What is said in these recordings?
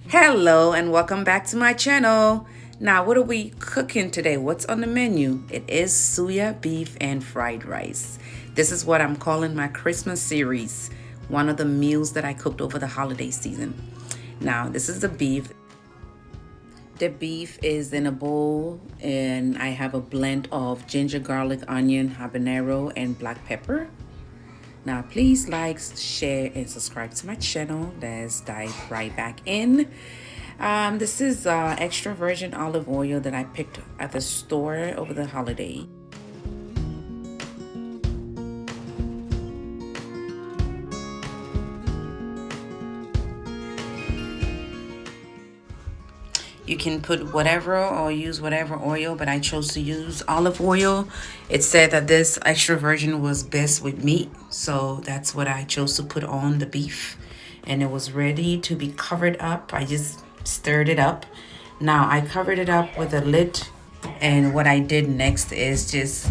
Hello and welcome back to my channel. Now, what are we cooking today? What's on the menu? It is suya beef and fried rice. This is what I'm calling my Christmas series, one of the meals that I cooked over the holiday season. Now, this is the beef. The beef is in a bowl and I have a blend of ginger, garlic, onion, habanero, and black pepper. Now, please like, share, and subscribe to my channel. Let's dive right back in. This is extra virgin olive oil that I picked at the store over the holiday. You can put whatever or use whatever oil, but I chose to use olive oil. It said that this extra virgin was best with meat, so that's what I chose to put on the beef. And it was ready to be covered up. I just stirred it up. Now I covered it up with a lid, and what I did next is just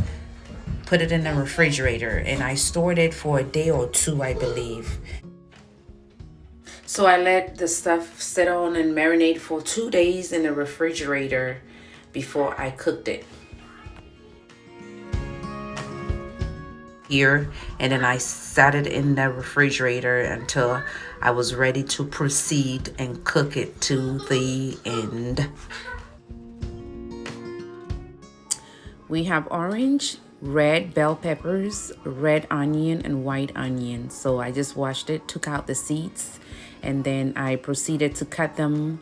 put it in the refrigerator, and I stored it for a day or two, I believe. So I let the stuff sit on and marinate for 2 days in the refrigerator before I cooked it. Here, and then I sat it in the refrigerator until I was ready to proceed and cook it to the end. We have orange, red bell peppers, red onion, and white onion. So I just washed it, took out the seeds, and then I proceeded to cut them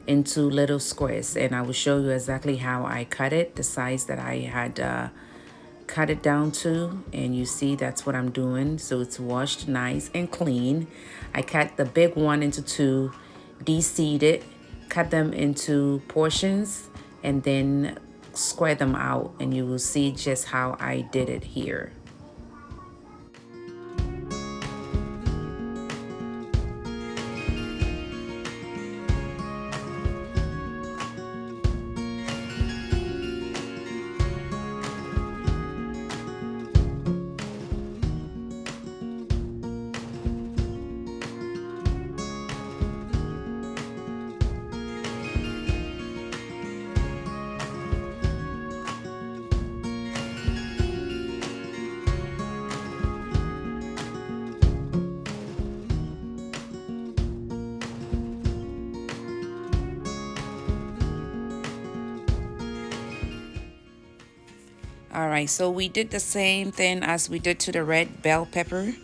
into little squares. And I will show you exactly how I cut it, the size that I had cut it down to, and you see that's what I'm doing. So it's washed nice and clean. I cut the big one into two, de-seed it, cut them into portions, and then square them out, and you will see just how I did it here. All right, so we did the same thing as we did to the red bell pepper.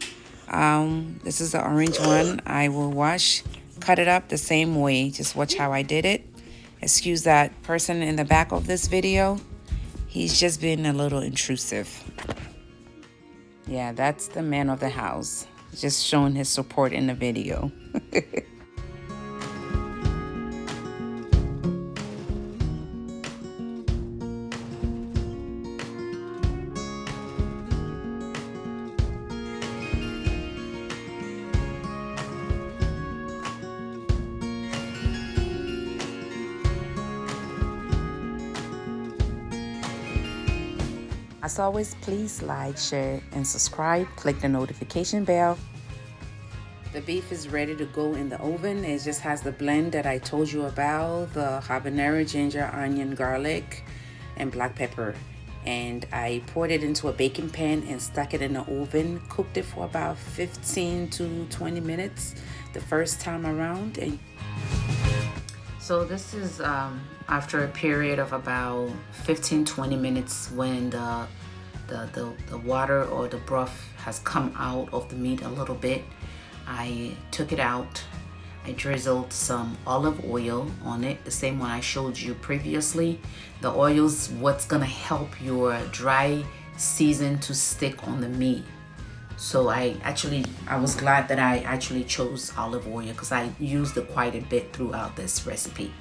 This is the orange one. I will wash, cut it up the same way. Just watch how I did it. Excuse that person in the back of this video. He's just been a little intrusive. Yeah, that's the man of the house. Just showing his support in the video. As always, please like, share, and subscribe. Click the notification bell. The beef is ready to go in the oven. It just has the blend that I told you about, the habanero, ginger, onion, garlic, and black pepper. And I poured it into a baking pan and stuck it in the oven. Cooked it for about 15 to 20 minutes the first time around. And so this is after a period of about 15-20 minutes when the water or the broth has come out of the meat a little bit. I took it out. I drizzled some olive oil on it, the same one I showed you previously. The oil's what's gonna help your dry season to stick on the meat. So I was glad that I actually chose olive oil because I used it quite a bit throughout this recipe.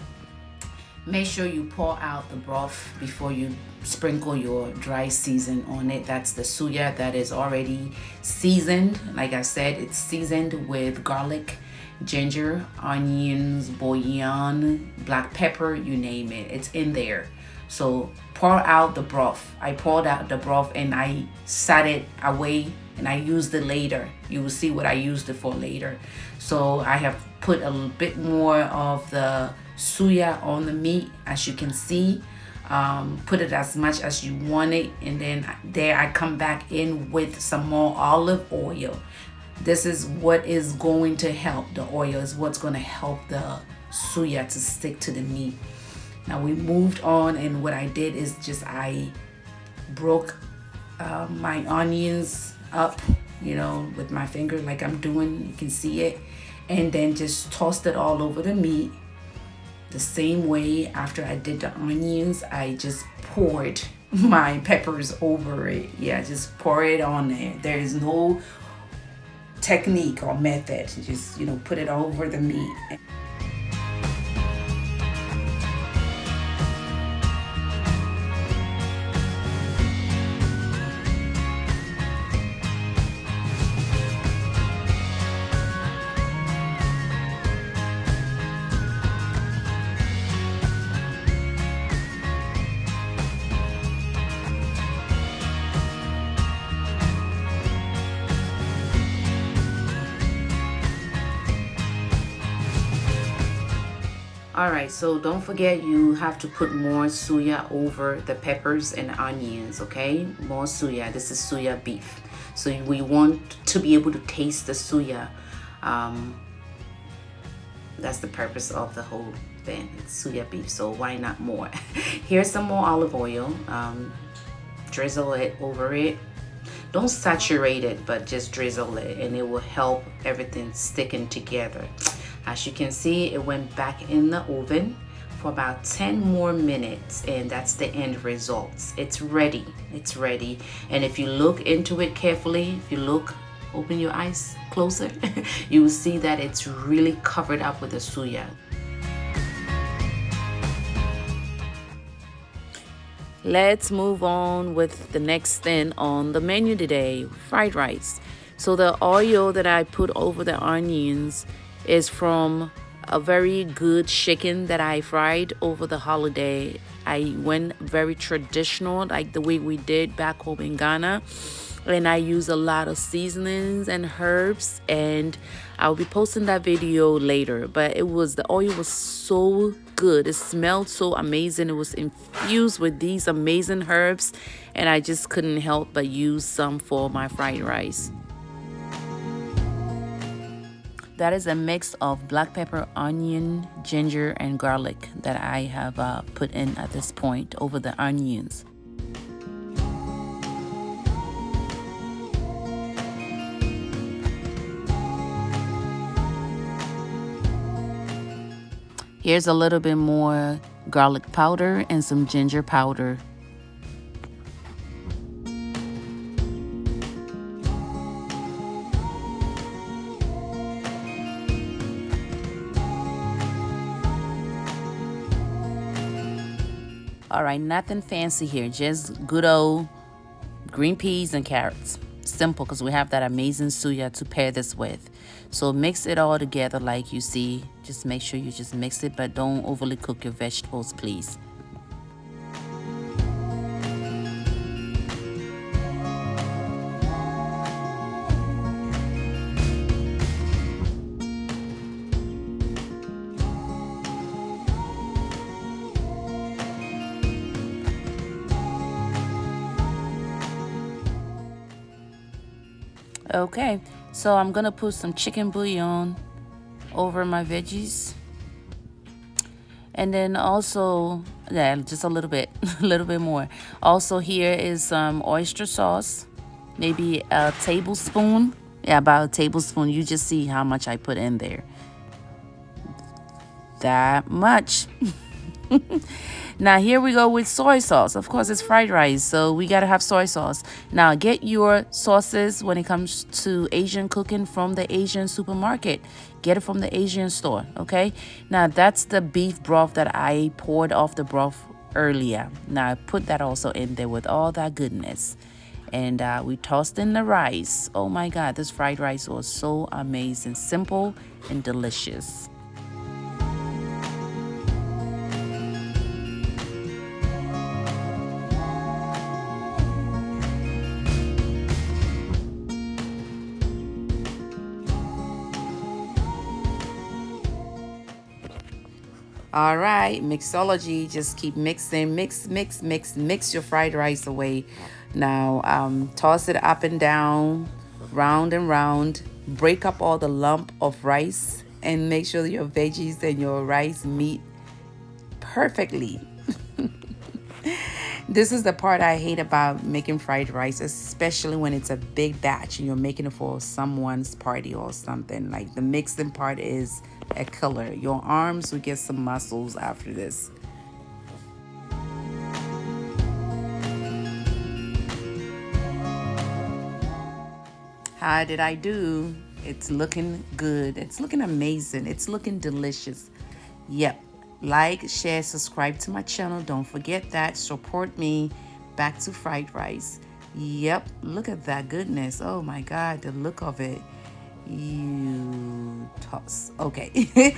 Make sure you pour out the broth before you sprinkle your dry season on it. That's the suya that is already seasoned. Like I said, it's seasoned with garlic, ginger, onions, bouillon, black pepper, you name it. It's in there. So pour out the broth. I poured out the broth and I set it away and I used it later. You will see what I used it for later. So I have put a little bit more of the suya on the meat, as you can see. Put it as much as you want it, and then there I come back in with some more olive oil. This is what is going to help. The oil is what's going to help the suya to stick to the meat. Now we moved on, and what I did is just I broke my onions up, with my finger like I'm doing. You can see it, and then just tossed it all over the meat. The same way after I did the onions, I just poured my peppers over it. Yeah, just pour it on there. There is no technique or method. Just, put it over the meat. Alright, so don't forget you have to put more suya over the peppers and onions, okay? More suya. This is suya beef. So we want to be able to taste the suya. That's the purpose of the whole thing. It's suya beef, so why not more? Here's some more olive oil. Drizzle it over it. Don't saturate it, but just drizzle it, and it will help everything sticking together. As you can see, it went back in the oven for about 10 more minutes, and that's the end results. It's ready. It's ready. And if you look into it carefully, open your eyes closer, you will see that it's really covered up with the suya. Let's move on with the next thing on the menu today, fried rice. So the oil that I put over the onions is from a very good chicken that I fried over the holiday. I went very traditional, like the way we did back home in Ghana. And I use a lot of seasonings and herbs, and I'll be posting that video later. But the oil was so good. It smelled so amazing. It was infused with these amazing herbs, and I just couldn't help but use some for my fried rice. That is a mix of black pepper, onion, ginger, and garlic that I have put in at this point over the onions. Here's a little bit more garlic powder and some ginger powder. All right, nothing fancy here, just good old green peas and carrots. Simple, because we have that amazing suya to pair this with. So mix it all together like you see. Just make sure you just mix it, but don't overly cook your vegetables, please. Okay, so I'm gonna put some chicken bouillon over my veggies, and then also, yeah, just a little bit a little bit more. Also, here is some oyster sauce, maybe a tablespoon. Yeah, about a tablespoon. You just see how much I put in there. That much. Now here we go with soy sauce. Of course, it's fried rice, so we gotta have soy sauce. Now get your sauces when it comes to Asian cooking from the Asian supermarket. Get it from the Asian store, okay? Now that's the beef broth that I poured off the broth earlier. Now I put that also in there with all that goodness. And we tossed in the rice. Oh my God, this fried rice was so amazing, simple and delicious. All right, mixology. Just keep mixing, mix your fried rice away. Now, toss it up and down, round and round. Break up all the lump of rice and make sure that your veggies and your rice meet perfectly. This is the part I hate about making fried rice, especially when it's a big batch and you're making it for someone's party or something. Like the mixing part is a killer. Your arms will get some muscles after this. How did I do? It's looking good. It's looking amazing. It's looking delicious. Yep. Like, share, subscribe to my channel. Don't forget that. Support me. Back to fried rice. Yep. Look at that goodness. Oh my God. The look of it. You toss. Okay.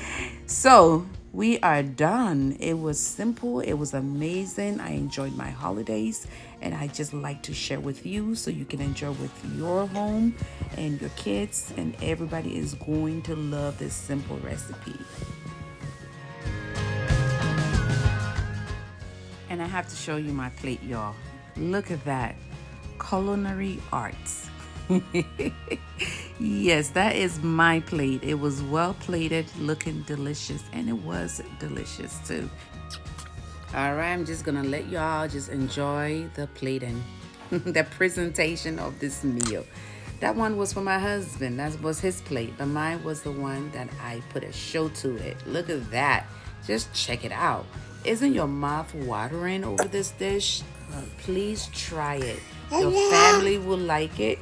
So we are done. It was simple. It was amazing. I enjoyed my holidays and I just like to share with you so you can enjoy with your home and your kids, and everybody is going to love this simple recipe. And I have to show you my plate, y'all. Look at that. Culinary arts. Yes, that is my plate. It was well plated, looking delicious, and it was delicious too. All right, I'm just gonna let y'all just enjoy the plating, the presentation of this meal. That one was for my husband. That was his plate, but mine was the one that I put a show to it. Look at that. Just check it out. Isn't your mouth watering over this dish? Please try it. Your family will like it.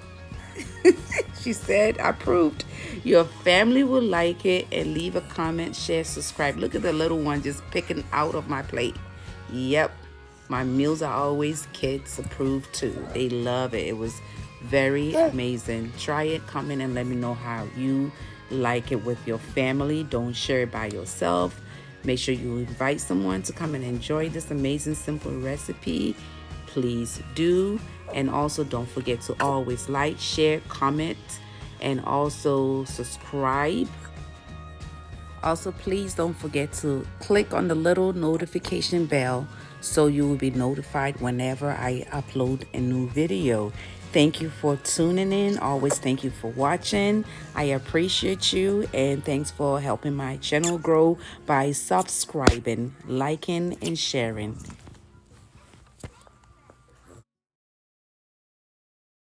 She said, approved. Your family will like it, and leave a comment, share, subscribe. Look at the little one just picking out of my plate. Yep, my meals are always kids approved too. They love it. It was very amazing. Try it, comment, and let me know how you like it with your family. Don't share it by yourself. Make sure you invite someone to come and enjoy this amazing simple recipe. Please do. And also don't forget to always like, share, comment, and also subscribe. Also, please don't forget to click on the little notification bell so you will be notified whenever I upload a new video. Thank you for tuning in. Always thank you for watching. I appreciate you, and thanks for helping my channel grow by subscribing, liking, and sharing.